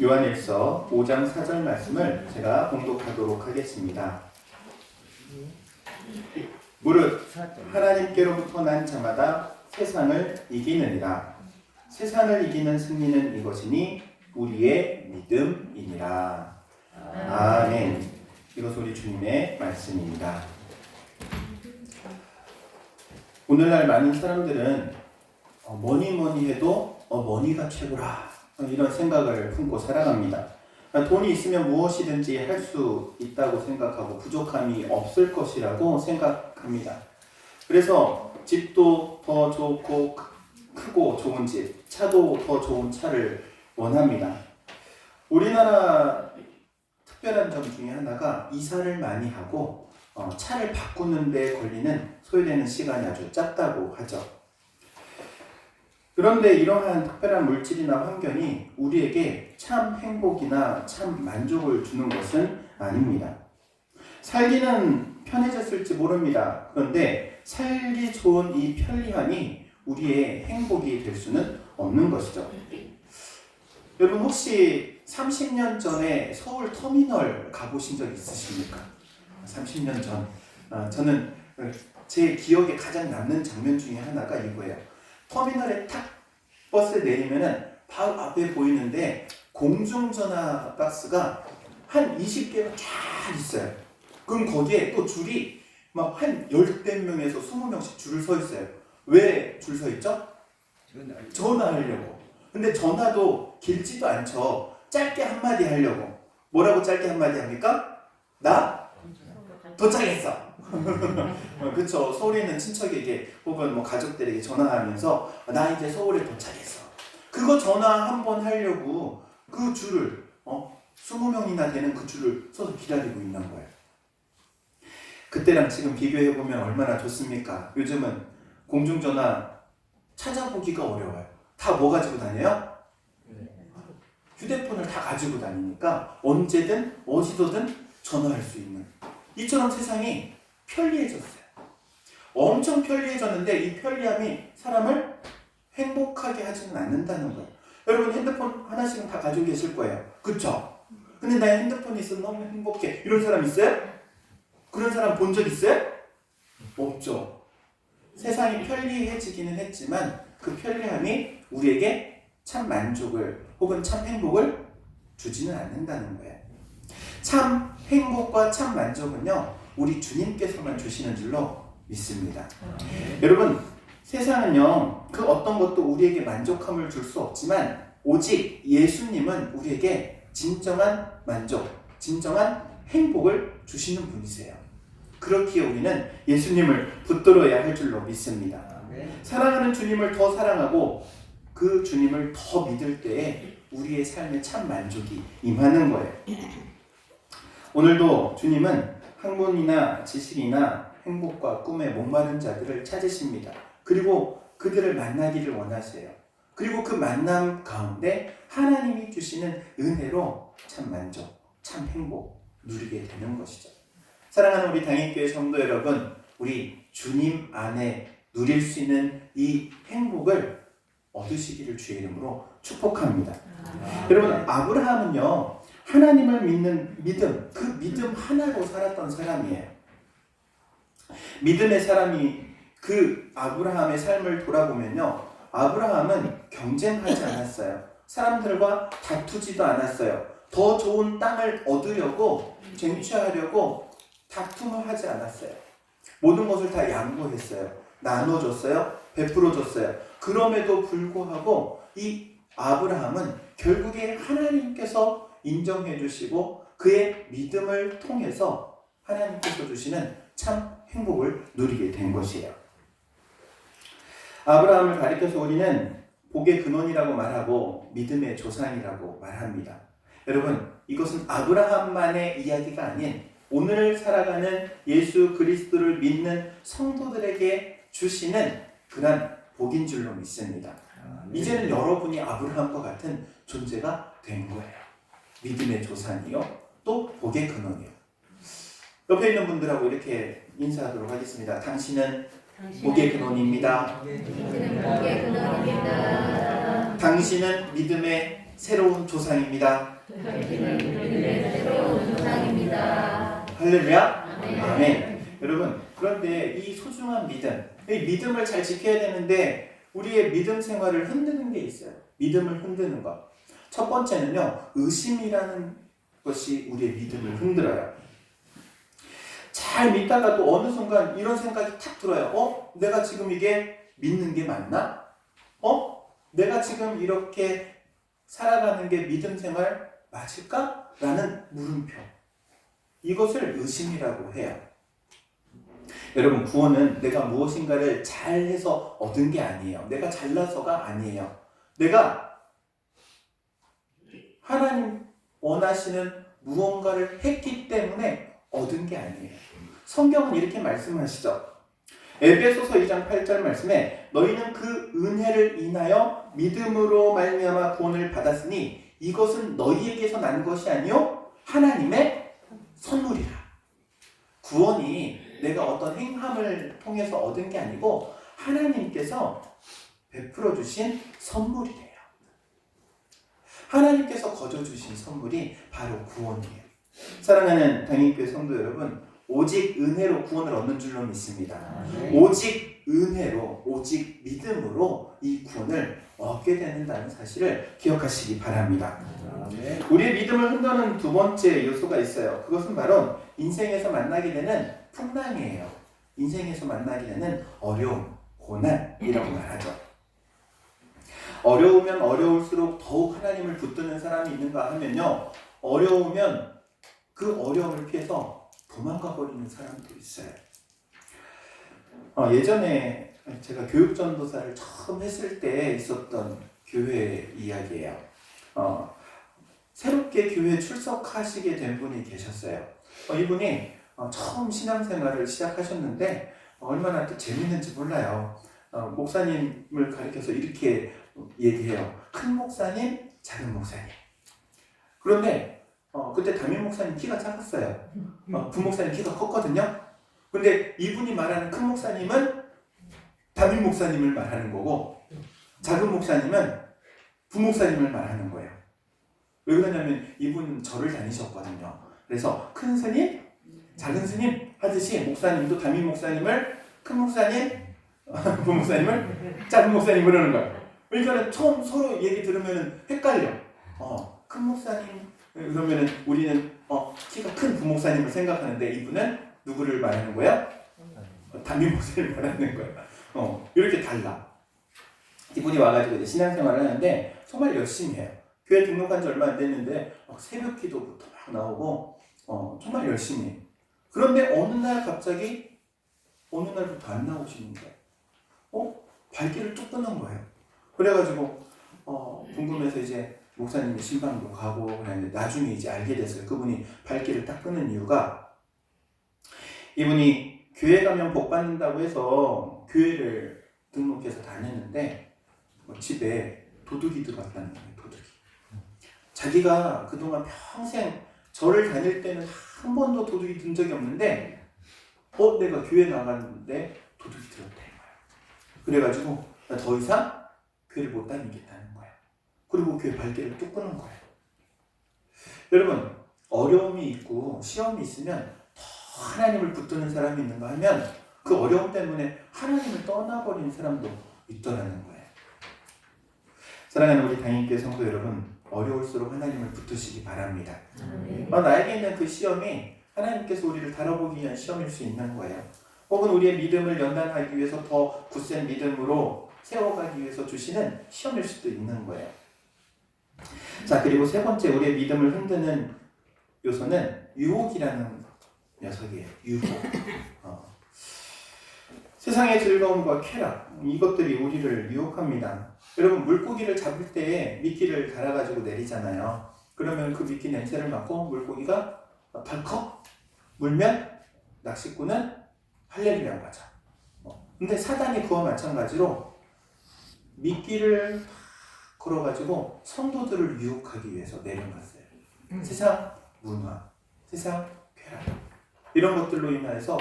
요한일서 5장 4절 말씀을 제가 봉독하도록 하겠습니다. 무릇 하나님께로부터 난 자마다 세상을 이기느니라. 세상을 이기는 승리는 이것이니 우리의 믿음이니라. 아멘. 이것 우리 주님의 말씀입니다. 오늘날 많은 사람들은 뭐니 해도 머니가 최고라, 이런 생각을 품고 살아갑니다. 돈이 있으면 무엇이든지 할 수 있다고 생각하고 부족함이 없을 것이라고 생각합니다. 그래서 집도 더 좋고 크고 좋은 집, 차도 더 좋은 차를 원합니다. 우리나라 특별한 점 중에 하나가 이사를 많이 하고 차를 바꾸는 데 걸리는 소요되는 시간이 아주 짧다고 하죠. 그런데 이러한 특별한 물질이나 환경이 우리에게 참 행복이나 참 만족을 주는 것은 아닙니다. 살기는 편해졌을지 모릅니다. 그런데 살기 좋은 이 편리함이 우리의 행복이 될 수는 없는 것이죠. 여러분 혹시 30년 전에 서울 터미널 가보신 적 있으십니까? 30년 전. 저는 제 기억에 가장 남는 장면 중에 하나가 이거예요. 터미널에 탁 버스 내리면은 바로 앞에 보이는데 공중전화 박스가 한 20개가 쫙 있어요. 그럼 거기에 또 줄이 막 한 10대 명에서 20명씩 줄을 서 있어요. 왜 줄 서 있죠? 전화하려고. 근데 전화도 길지도 않죠. 짧게 한마디 하려고. 뭐라고 짧게 한마디 합니까? 나 도착했어. 그쵸. 서울에 있는 친척에게 혹은 뭐 가족들에게 전화하면서 나 이제 서울에 도착했어. 그거 전화 한 번 하려고 그 줄을 20명이나 되는 그 줄을 서서 기다리고 있는 거예요. 그때랑 지금 비교해보면 얼마나 좋습니까? 요즘은 공중전화 찾아보기가 어려워요. 다 뭐 가지고 다녀요? 휴대폰을 다 가지고 다니니까 언제든 어디서든 전화할 수 있는, 이처럼 세상이 편리해졌어요. 엄청 편리해졌는데 이 편리함이 사람을 행복하게 하지는 않는다는 거예요. 여러분 핸드폰 하나씩은 다 가지고 계실 거예요. 그쵸? 근데 나 핸드폰이 있어 너무 행복해, 이런 사람 있어요? 그런 사람 본 적 있어요? 없죠. 세상이 편리해지기는 했지만 그 편리함이 우리에게 참 만족을 혹은 참 행복을 주지는 않는다는 거예요. 참 행복과 참 만족은요, 우리 주님께서만 주시는 줄로 믿습니다. 여러분, 세상은요, 그 어떤 것도 우리에게 만족함을 줄 수 없지만 오직 예수님은 우리에게 진정한 만족, 진정한 행복을 주시는 분이세요. 그렇기에 우리는 예수님을 붙들어야 할 줄로 믿습니다. 사랑하는 주님을 더 사랑하고 그 주님을 더 믿을 때에 우리의 삶에 참 만족이 임하는 거예요. 오늘도 주님은 학문이나 지식이나 행복과 꿈에 목마른 자들을 찾으십니다. 그리고 그들을 만나기를 원하세요. 그리고 그 만남 가운데 하나님이 주시는 은혜로 참 만족, 참 행복 누리게 되는 것이죠. 사랑하는 우리 당일교회 성도 여러분, 우리 주님 안에 누릴 수 있는 이 행복을 얻으시기를 주의 이름으로 축복합니다. 여러분, 아브라함은요, 하나님을 믿는 믿음, 그 믿음 하나로 살았던 사람이에요. 믿음의 사람이 그 아브라함의 삶을 돌아보면요, 아브라함은 경쟁하지 않았어요. 사람들과 다투지도 않았어요. 더 좋은 땅을 얻으려고 쟁취하려고 다툼을 하지 않았어요. 모든 것을 다 양보했어요. 나눠줬어요. 베풀어줬어요. 그럼에도 불구하고 이 아브라함은 결국에 하나님께서 인정해 주시고 그의 믿음을 통해서 하나님께서 주시는 참 행복을 누리게 된 것이에요. 아브라함을 가리켜서 우리는 복의 근원이라고 말하고 믿음의 조상이라고 말합니다. 여러분, 이것은 아브라함만의 이야기가 아닌 오늘 살아가는 예수 그리스도를 믿는 성도들에게 주시는 그런 복인 줄로 믿습니다. 이제는 여러분이 아브라함과 같은 존재가 된 거예요. 믿음의 조상이요, 또 복의 근원이요. 옆에 있는 분들하고 이렇게 인사하도록 하겠습니다. 당신은 복의 근원입니다. 당신은 믿음의 새로운 조상입니다. 저희는 우리들의 새로운 조상입니다. 할렐루야. 아멘. 아멘. 여러분, 그런데 이 소중한 믿음, 이 믿음을 잘 지켜야 되는데 우리의 믿음 생활을 흔드는 게 있어요. 믿음을 흔드는 것. 첫 번째는요, 의심이라는 것이 우리의 믿음을 흔들어요. 잘 믿다가도 어느 순간 이런 생각이 탁 들어요. 내가 지금 이게 믿는 게 맞나? 내가 지금 이렇게 살아가는 게 믿음 생활 맞을까? 라는 물음표. 이것을 의심이라고 해요. 여러분, 구원은 내가 무엇인가를 잘해서 얻은 게 아니에요. 내가 잘나서가 아니에요. 내가 하나님 원하시는 무언가를 했기 때문에 얻은 게 아니에요. 성경은 이렇게 말씀하시죠. 에베소서 2장 8절 말씀에 너희는 그 은혜를 인하여 믿음으로 말미암아 구원을 받았으니 이것은 너희에게서 난 것이 아니요 하나님의 선물이라. 구원이 내가 어떤 행함을 통해서 얻은 게 아니고 하나님께서 베풀어 주신 선물이래요. 하나님께서 거저 주신 선물이 바로 구원이에요. 사랑하는 당인교회 성도 여러분, 오직 은혜로 구원을 얻는 줄로 믿습니다. 오직 은혜로, 오직 믿음으로 이 구원을 얻게 되는다는 사실을 기억하시기 바랍니다. 우리의 믿음을 흔드는 두 번째 요소가 있어요. 그것은 바로 인생에서 만나게 되는 풍랑이에요. 인생에서 만나게 되는 어려움, 고난이라고 말하죠. 어려우면 어려울수록 더욱 하나님을 붙드는 사람이 있는가 하면요, 어려우면 그 어려움을 피해서 도망가 버리는 사람도 있어요. 예전에 제가 교육전도사를 처음 했을 때 있었던 교회 이야기예요. 새롭게 교회에 출석하시게 된 분이 계셨어요. 이분이 처음 신앙생활을 시작하셨는데 얼마나 또 재밌는지 몰라요. 목사님을 가리켜서 이렇게 얘기해요. 큰 목사님, 작은 목사님. 그런데 그때 담임 목사님 키가 작았어요. 부목사님 키가 컸거든요. 근데 이분이 말하는 큰 목사님은 담임 목사님을 말하는 거고 작은 목사님은 부목사님을 말하는 거예요. 왜 그러냐면 이분은 절을 다니셨거든요. 그래서 큰 스님, 작은 스님 하듯이 목사님도 담임 목사님을 큰 목사님, 부목사님을 작은 목사님으로 하는 거예요. 그러니까 처음 서로 얘기 들으면 헷갈려. 큰 목사님 그러면은 우리는 키가 큰 부목사님을 생각하는데 이분은 누구를 말하는 거야? 담임 목사님을 말하는 거야. 이렇게 달라. 이분이 와가지고 이제 신앙생활을 하는데 정말 열심히 해요. 교회 등록한 지 얼마 안 됐는데 새벽 기도부터 막 나오고 정말 열심히 해요. 그런데 어느 날 갑자기 어느 날부터 안 나오시는 거예요. 발길을 쭉 끊는 거예요. 그래가지고 궁금해서 이제 목사님이 신방도 가고 그랬는데 나중에 이제 알게 됐어요. 그분이 발길을 딱 끊는 이유가 이분이 교회 가면 복 받는다고 해서 교회를 등록해서 다녔는데 집에 도둑이 들어왔다는 거예요. 도둑이. 자기가 그동안 평생 절을 다닐 때는 한 번도 도둑이 든 적이 없는데 내가 교회 나갔는데 도둑이 들었다 이거야. 그래가지고 나 더 이상 교회를 못 다니겠다는 거야. 그리고 교회 발길을 뚝 끄는 거예요. 여러분, 어려움이 있고 시험이 있으면 더 하나님을 붙드는 사람이 있는가 하면 그 어려움 때문에 하나님을 떠나버리는 사람도 있더라는 거예요. 사랑하는 우리 당인교회 성도 여러분, 어려울수록 하나님을 붙드시기 바랍니다. 나에게 있는 그 시험이 하나님께서 우리를 다뤄보기 위한 시험일 수 있는 거예요. 혹은 우리의 믿음을 연단하기 위해서 더 굳센 믿음으로 세워가기 위해서 주시는 시험일 수도 있는 거예요. 자, 그리고 세 번째 우리의 믿음을 흔드는 요소는 유혹이라는 녀석이에요. 유혹. 세상의 즐거움과 쾌락, 이것들이 우리를 유혹합니다. 여러분, 물고기를 잡을 때 미끼를 달아가지고 내리잖아요. 그러면 그 미끼 냄새를 맡고 물고기가 덜컥 물면 낚시꾼은 할렐루야라고 하죠. 근데 사단이 그와 마찬가지로 미끼를 걸어가지고 성도들을 유혹하기 위해서 내려놨어요. 세상 문화, 세상 쾌락 이런 것들로 인해서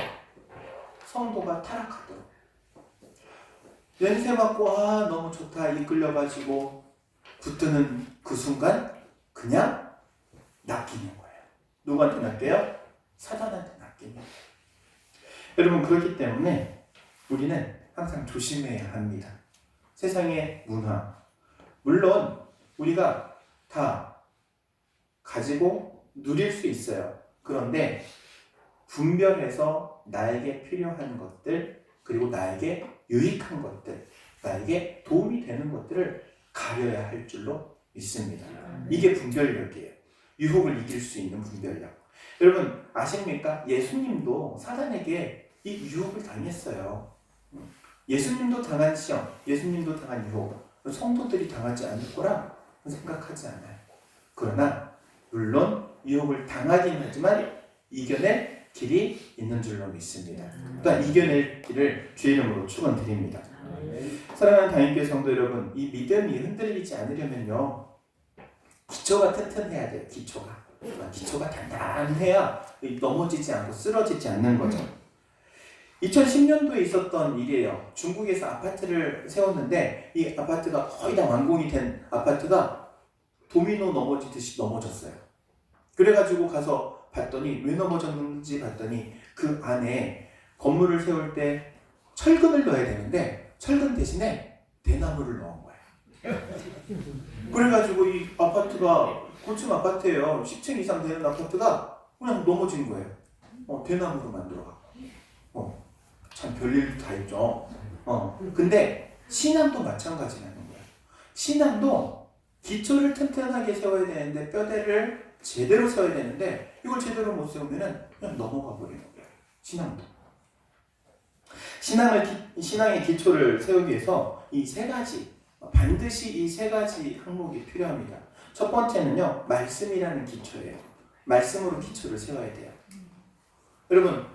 성도가 타락하도록 냄새 맡고 너무 좋다 이끌려가지고 붙드는 그 순간 그냥 낚이는 거예요. 누구한테 낚여요? 사단한테 낚이는 거예요. 여러분, 그렇기 때문에 우리는 항상 조심해야 합니다. 세상의 문화, 물론 우리가 다 가지고 누릴 수 있어요. 그런데 분별해서 나에게 필요한 것들, 그리고 나에게 유익한 것들, 나에게 도움이 되는 것들을 가려야 할 줄로 믿습니다. 이게 분별력이에요. 유혹을 이길 수 있는 분별력. 여러분 아십니까? 예수님도 사단에게 이 유혹을 당했어요. 예수님도 당한 시험, 예수님도 당한 유혹, 성도들이 당하지 않을 거라 생각하지 않아요. 그러나 물론 유혹을 당하긴 하지만 이겨낼 길이 있는 줄로 믿습니다. 또한 이겨낼 길을 주의 이름으로 축원드립니다. 사랑하는 다인교회 성도 여러분, 이 믿음이 흔들리지 않으려면요, 기초가 튼튼해야 돼요. 기초가 단단해야 넘어지지 않고 쓰러지지 않는 거죠. 2010년도에 있었던 일이에요. 중국에서 아파트를 세웠는데 이 아파트가 거의 다 완공이 된 아파트가 도미노 넘어지듯이 넘어졌어요. 그래가지고 가서 봤더니 왜 넘어졌는지 봤더니 그 안에 건물을 세울 때 철근을 넣어야 되는데 철근 대신에 대나무를 넣은 거예요. 그래가지고 이 아파트가 고층 아파트예요. 10층 이상 되는 아파트가 그냥 넘어진 거예요. 대나무로 만들어갖고. 참 별일도 다 있죠. 근데 신앙도 마찬가지라는 거예요. 신앙도 기초를 튼튼하게 세워야 되는데 뼈대를 제대로 세워야 되는데 이걸 제대로 못 세우면 그냥 넘어가 버리는 거예요. 신앙도. 신앙의 기초를 세우기 위해서 이 세 가지, 반드시 이 세 가지 항목이 필요합니다. 첫 번째는요, 말씀이라는 기초예요. 말씀으로 기초를 세워야 돼요. 여러분,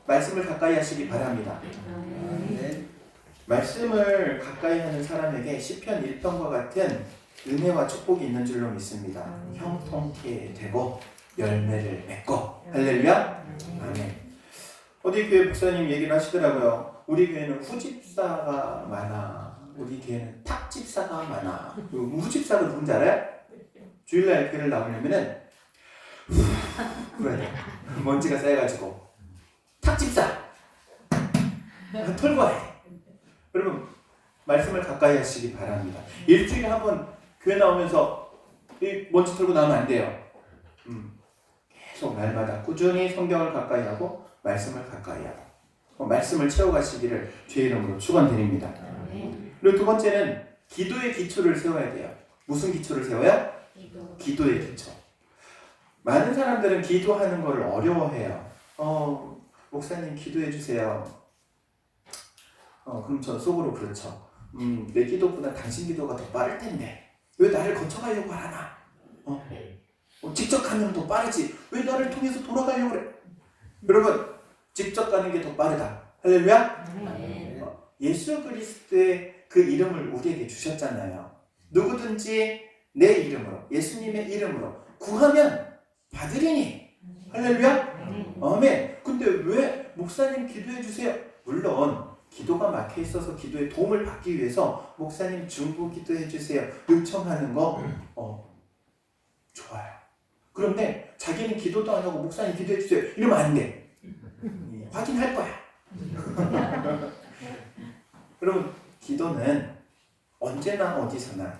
말씀을 가까이 하시기 바랍니다. 말씀을 가까이 하는 사람에게 시편 1편과 같은 은혜와 축복이 있는 줄로 믿습니다. 형통케 되고 열매를 맺고. 할렐루야. 아멘. 어디 교회 목사님 얘기를 하시더라고요. 우리 교회는 후집사가 많아. 우리 교회는 탁집사가 많아. 후집사가 누군지 알아요? 주일날 교회를 나오려면은 그래야 돼. 먼지가 쌓여가지고 탁집사 털고 와야 돼. 여러분, 말씀을 가까이 하시기 바랍니다. 일주일에 한 번 교회 나오면서 이 먼지 털고 나오면 안 돼요. 계속 날마다 꾸준히 성경을 가까이 하고 말씀을 가까이 하고 말씀을 채워가시기를 주의 이름으로 축원드립니다. 그리고 두 번째는 기도의 기초를 세워야 돼요. 무슨 기초를 세워요? 기도의 기초. 많은 사람들은 기도하는 걸 어려워해요. 목사님 기도해 주세요. 그럼 저 속으로 그렇죠. 내 기도보다 당신 기도가 더 빠를 텐데 왜 나를 거쳐가려고 하나? 직접 가면 더 빠르지. 왜 나를 통해서 돌아가려고 그래? 여러분, 직접 가는 게 더 빠르다. 할렐루야. 예수 그리스도의 그 이름을 우리에게 주셨잖아요. 누구든지 내 이름으로, 예수님의 이름으로 구하면 받으리니. 할렐루야. 아멘. 근데 왜 목사님 기도해 주세요? 물론 기도가 막혀 있어서 기도에 도움을 받기 위해서 목사님 중보 기도해 주세요 요청하는 거 좋아요. 그런데 자기는 기도도 안 하고 목사님 기도해 주세요 이러면 안 돼. 확인할 거야. 여러분, 기도는 언제나 어디서나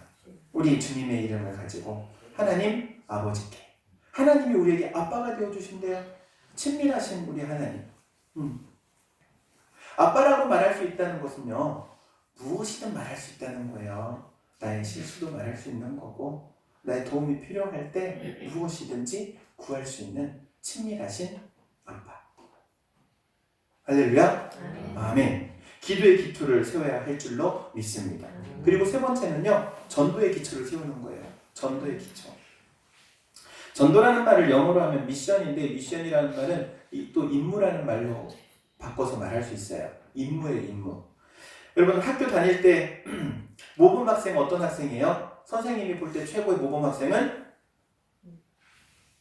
우리 주님의 이름을 가지고 하나님 아버지께, 하나님이 우리에게 아빠가 되어주신대요. 친밀하신 우리 하나님. 아빠라고 말할 수 있다는 것은요, 무엇이든 말할 수 있다는 거예요. 나의 실수도 말할 수 있는 거고, 나의 도움이 필요할 때 무엇이든지 구할 수 있는 친밀하신 아빠. 할렐루야. 아멘. 기도의 기초를 세워야 할 줄로 믿습니다. 그리고 세 번째는요, 전도의 기초를 세우는 거예요. 전도의 기초. 전도라는 말을 영어로 하면 미션인데, 미션이라는 말은 또 임무라는 말로 바꿔서 말할 수 있어요. 임무예요, 임무. 여러분, 학교 다닐 때 모범 학생 어떤 학생이에요? 선생님이 볼 때 최고의 모범 학생은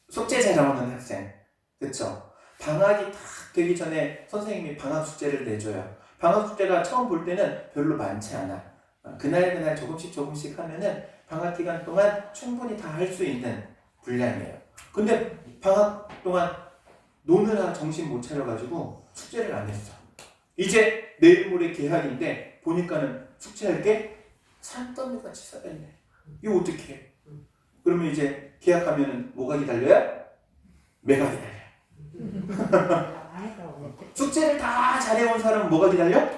숙제 잘하는 학생. 그렇죠? 방학이 딱 되기 전에 선생님이 방학 숙제를 내줘요. 방학 숙제가 처음 볼 때는 별로 많지 않아. 그날 조금씩 하면은 방학 기간 동안 충분히 다 할 수 있는 분량이에요. 근데 방학 동안 노느라 정신 못 차려가지고 숙제를 안 했어. 이제 내일 모레 개학인데 보니까는 숙제할 게 산더미같이 쌓여있네. 이거 어떻게 해? 그러면 이제 개학하면은 뭐가 기다려요? 매가 기다려. 숙제를 다 잘해온 사람은 뭐가 기다려?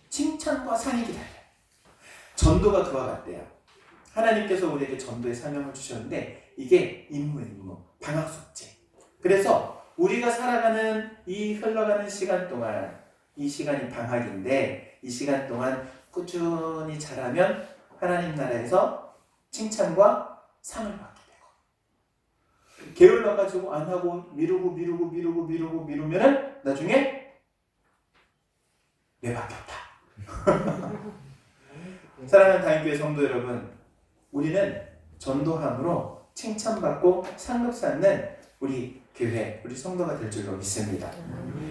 칭찬과 상이 기다려. 전도가 그와 같대요. 하나님께서 우리에게 전도의 사명을 주셨는데 이게 임무, 방학 숙제. 그래서 우리가 살아가는 이 흘러가는 시간 동안, 이 시간이 방학인데 이 시간 동안 꾸준히 잘하면 하나님 나라에서 칭찬과 상을 받게 되고, 게을러가지고 안 하고 미루면은 나중에 내밖에 없다. 사랑하는 다인교회 성도 여러분, 우리는 전도함으로 칭찬받고 상급 쌓는 우리 교회, 우리 성도가 될 줄로 믿습니다.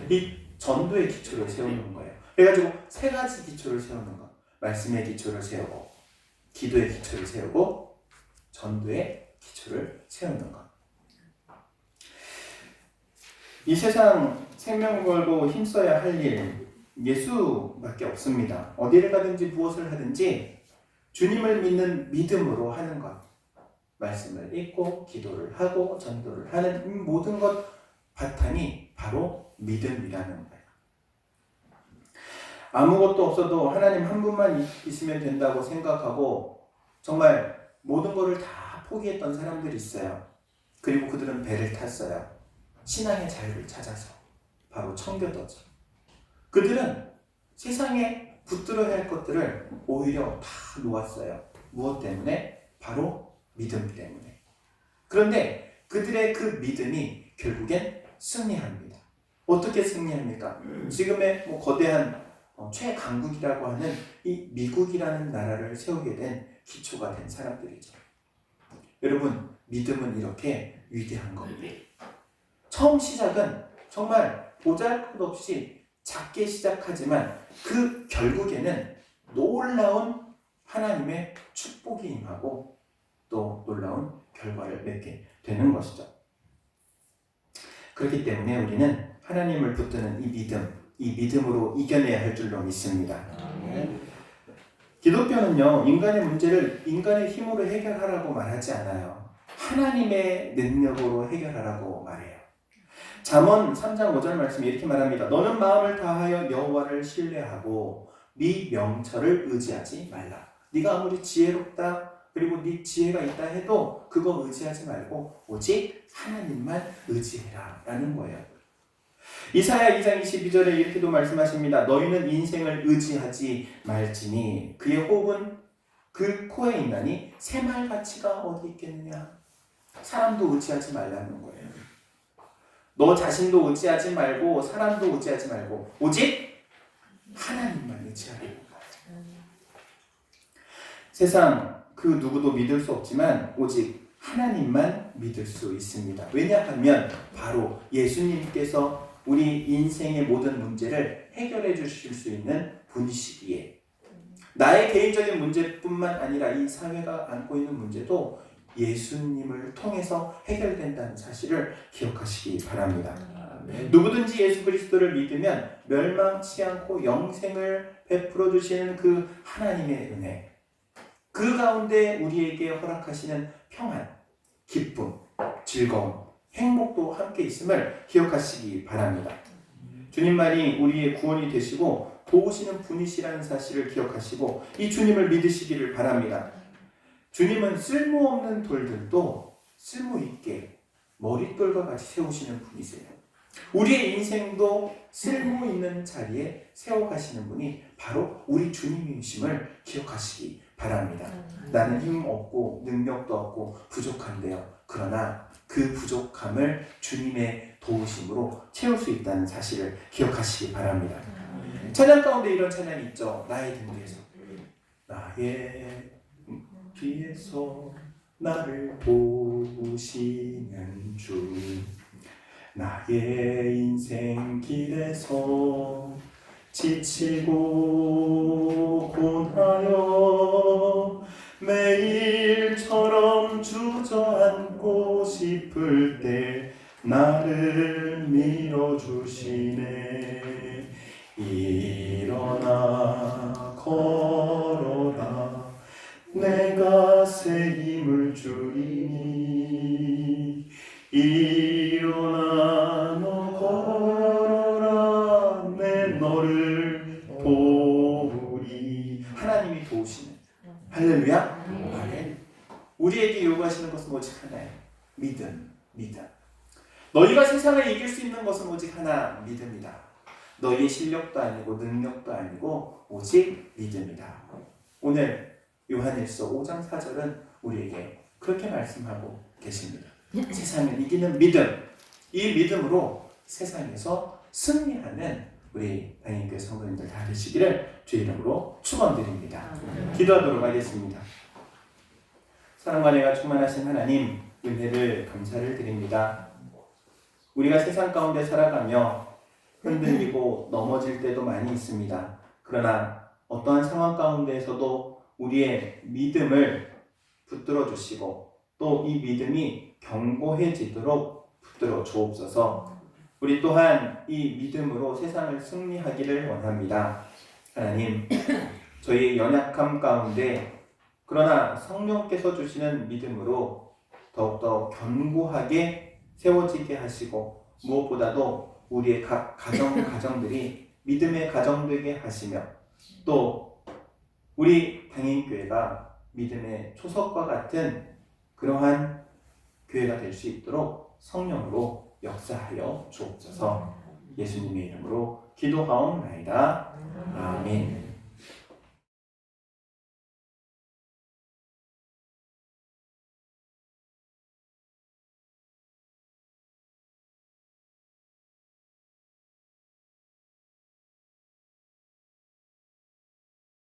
이 전도의 기초를 세우는 거예요. 그래가지고 세 가지 기초를 세우는 거. 말씀의 기초를 세우고, 기도의 기초를 세우고, 전도의 기초를 세우는 것. 이 세상 생명 걸고 힘써야 할 일, 예수밖에 없습니다. 어디를 가든지 무엇을 하든지 주님을 믿는 믿음으로 하는 것. 말씀을 읽고 기도를 하고 전도를 하는 이 모든 것 바탕이 바로 믿음이라는 거예요. 아무것도 없어도 하나님 한 분만 있으면 된다고 생각하고 정말 모든 것을 다 포기했던 사람들이 있어요. 그리고 그들은 배를 탔어요. 신앙의 자유를 찾아서. 바로 청교도죠. 그들은 세상에 붙들어야 할 것들을 오히려 다 놓았어요. 무엇 때문에? 바로 믿음 때문에. 그런데 그들의 그 믿음이 결국엔 승리합니다. 어떻게 승리합니까? 지금의 거대한 최강국이라고 하는 이 미국이라는 나라를 세우게 된 기초가 된 사람들이죠. 여러분, 믿음은 이렇게 위대한 겁니다. 처음 시작은 정말 보잘것없이 작게 시작하지만 그 결국에는 놀라운 하나님의 축복이 임하고 또 놀라운 결과를 맺게 되는 것이죠. 그렇기 때문에 우리는 하나님을 붙드는 이 믿음으로 이겨내야 할 줄로 믿습니다. 기독교는요, 인간의 문제를 인간의 힘으로 해결하라고 말하지 않아요. 하나님의 능력으로 해결하라고 말해요. 잠언 3장 5절 말씀이 이렇게 말합니다. 너는 마음을 다하여 여호와를 신뢰하고 네 명철을 의지하지 말라. 네가 아무리 지혜롭다 그리고 네 지혜가 있다 해도 그거 의지하지 말고 오직 하나님만 의지해라 라는 거예요. 이사야 2장 22절에 이렇게도 말씀하십니다. 너희는 인생을 의지하지 말지니 그의 호흡은 그 코에 있나니 새말 가치가 어디 있겠느냐. 사람도 의지하지 말라는 거예요. 너 자신도 의지하지 말고 사람도 의지하지 말고 오직 하나님만 의지하라는 거예요. 세상 그 누구도 믿을 수 없지만 오직 하나님만 믿을 수 있습니다. 왜냐하면 바로 예수님께서 우리 인생의 모든 문제를 해결해 주실 수 있는 분이시기에 나의 개인적인 문제뿐만 아니라 이 사회가 안고 있는 문제도 예수님을 통해서 해결된다는 사실을 기억하시기 바랍니다. 누구든지 예수 그리스도를 믿으면 멸망치 않고 영생을 베풀어 주시는 그 하나님의 은혜, 그 가운데 우리에게 허락하시는 평안, 기쁨, 즐거움, 행복도 함께 있음을 기억하시기 바랍니다. 주님만이 우리의 구원이 되시고 도우시는 분이시라는 사실을 기억하시고 이 주님을 믿으시기를 바랍니다. 주님은 쓸모없는 돌들도 쓸모있게 머릿돌과 같이 세우시는 분이세요. 우리의 인생도 쓸모있는 자리에 세워가시는 분이 바로 우리 주님이심을 기억하시기 바랍니다. 나는 힘 없고 능력도 없고 부족한데요. 그러나 그 부족함을 주님의 도우심으로 채울 수 있다는 사실을 기억하시기 바랍니다. 찬양 가운데 이런 찬양이 있죠. 나의 등 뒤에서. 나의 뒤에서 나를 보시는 주, 나의 인생 길에서 지치고 고나여 매일처럼 주저앉고 싶을 때 나를 밀어주시네. 일어나 걸어라 내가 새 힘을 주리니. 일어나 너 걸어라 내 너를 도우리. 하나님이 도우시는. 할렐루야. 아멘. 우리에게 요구하시는 것은 오직 하나예요. 믿음. 너희가 세상을 이길 수 있는 것은 오직 하나, 믿음이다. 너희의 실력도 아니고 능력도 아니고 오직 믿음이다. 오늘 요한일서 5장 4절은 우리에게 그렇게 말씀하고 계십니다. 세상을 이기는 믿음, 이 믿음으로 세상에서 승리하는 우리 당인교회 성도님들 다 되시기를 주의 이름으로 축원드립니다. 기도하도록 하겠습니다. 사랑과 은혜가 충만하신 하나님, 은혜를 감사를 드립니다. 우리가 세상 가운데 살아가며 흔들리고 넘어질 때도 많이 있습니다. 그러나 어떠한 상황 가운데에서도 우리의 믿음을 붙들어 주시고 또 이 믿음이 견고해지도록 붙들어 주옵소서. 우리 또한 이 믿음으로 세상을 승리하기를 원합니다. 하나님, 저희의 연약함 가운데 그러나 성령께서 주시는 믿음으로 더욱더 견고하게 세워지게 하시고 무엇보다도 우리의 각 가정들이 믿음의 가정되게 하시며 또 우리 당인교회가 믿음의 초석과 같은 그러한 교회가 될 수 있도록 성령으로 역사하여 주옵소서. 예수님의 이름으로 기도하옵나이다. 아멘.